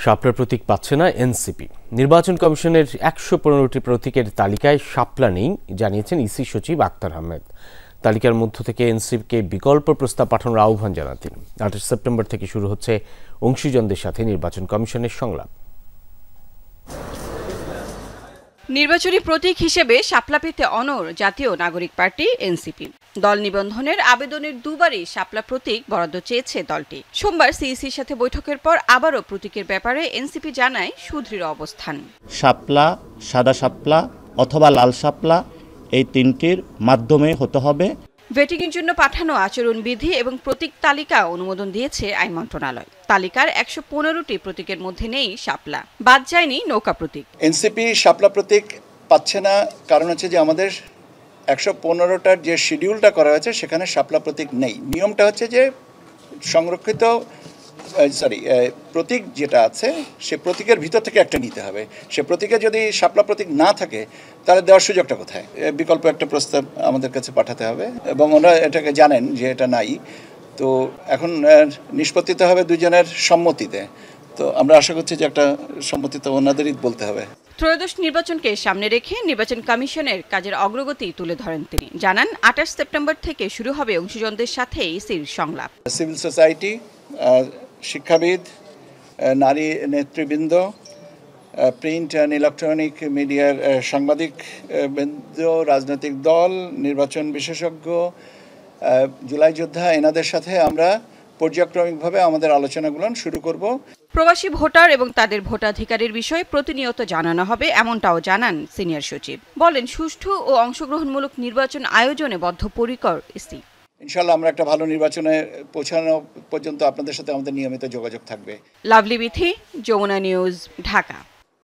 শাপলার প্রতীক পাচ্ছে না এনসিপি। নির্বাচন কমিশনের ১১৫টি প্রতীকের তালিকায় শাপলা নেই জানিয়েছেন ইসি সচিব আক্তার আহমেদ। তালিকার মধ্য থেকে এনসিপিকে বিকল্প প্রস্তাব পাঠানোর আহ্বান জানান তিনি। ২৮ সেপ্টেম্বর থেকে শুরু হচ্ছে অংশীজনদের সাথে নির্বাচন কমিশনের সংলাপ। নির্বাচনী প্রতীক হিসেবে শাপলা পেতে অনড় জাতীয় নাগরিক পার্টি এনসিপি। দল নিবন্ধনের আবেদনের দুবারই শাপলা প্রতীক বরাদ্দ চেয়েছে দলটি। সোমবার সিইসির সাথে বৈঠকের পর আবারও প্রতীকের ব্যাপারে এনসিপি জানায় সুদৃঢ় অবস্থান। শাপলা, সাদা শাপলা অথবা লাল শাপলা এই তিনটির মাধ্যমে হতে হবে। ভেটিংয়ের জন্য পাঠানো আচরণবিধি এবং প্রতীক তালিকা অনুমোদন দিয়েছে আইন মন্ত্রণালয়। তালিকার ১১৫টি প্রতীকের মধ্যে নেই শাপলা, বাদ যায়নি নৌকা প্রতীক। এনসিপি শাপলা প্রতীক পাচ্ছে না, কারণ হচ্ছে যে আমাদের ১১৫টার যে শিডিউলটা করা হয়েছে সেখানে শাপলা প্রতীক নেই। নিয়মটা হচ্ছে যে সংরক্ষিত প্রতীক যেটা আছে সে প্রতীকের ভিতর থেকে একটা নিতে হবে। সে প্রতীকে যদি শাপলা প্রতীক না থাকে তাহলে দেওয়ার সুযোগটা কোথায়? বিকল্প একটা প্রস্তাব আমাদের কাছে পাঠাতে হবে এবং ওনারা এটাকে জানেন যে এটা নাই। তো এখন নিষ্পত্তিতে হবে দুজনের সম্মতিতে। তো আমরা আশা করছি যে একটা সম্মতিতে ওনাদেরই বলতে হবে। ত্রয়োদশ নির্বাচনকে সামনে রেখে নির্বাচন কমিশনের কাজের অগ্রগতি তুলে ধরেন তিনি। জানান ২৮ সেপ্টেম্বর থেকে শুরু হবে অংশীজনদের সাথে ইসির সংলাপ। সিভিল সোসাইটি, শিক্ষাবিদ, নারী নেতৃবৃন্দ, প্রিন্ট অ্যান্ড ইলেকট্রনিক মিডিয়ার সাংবাদিক বৃন্দ, রাজনৈতিক দল, নির্বাচন বিশেষজ্ঞ, জুলাই যোদ্ধা, এনাদের সাথে আমরা পর্যায়ক্রমিকভাবে আমাদের আলোচনাগুলো শুরু করব। প্রবাসী ভোটার এবং তাদের ভোটাধিকারের বিষয়ে প্রতিনিয়ত জানানো হবে, এমনটাও জানান সিনিয়র সচিব। বলেন, সুষ্ঠু ও অংশগ্রহণমূলক নির্বাচন আয়োজনে বদ্ধপরিকর ইসি। ইনশাআল্লাহ আমরা একটা ভালো নির্বাচনে পৌঁছানো পর্যন্ত আপনাদের সাথে আমাদের নিয়মিত যোগাযোগ থাকবে। লাভলি বিথি, যমুনা নিউজ, ঢাকা।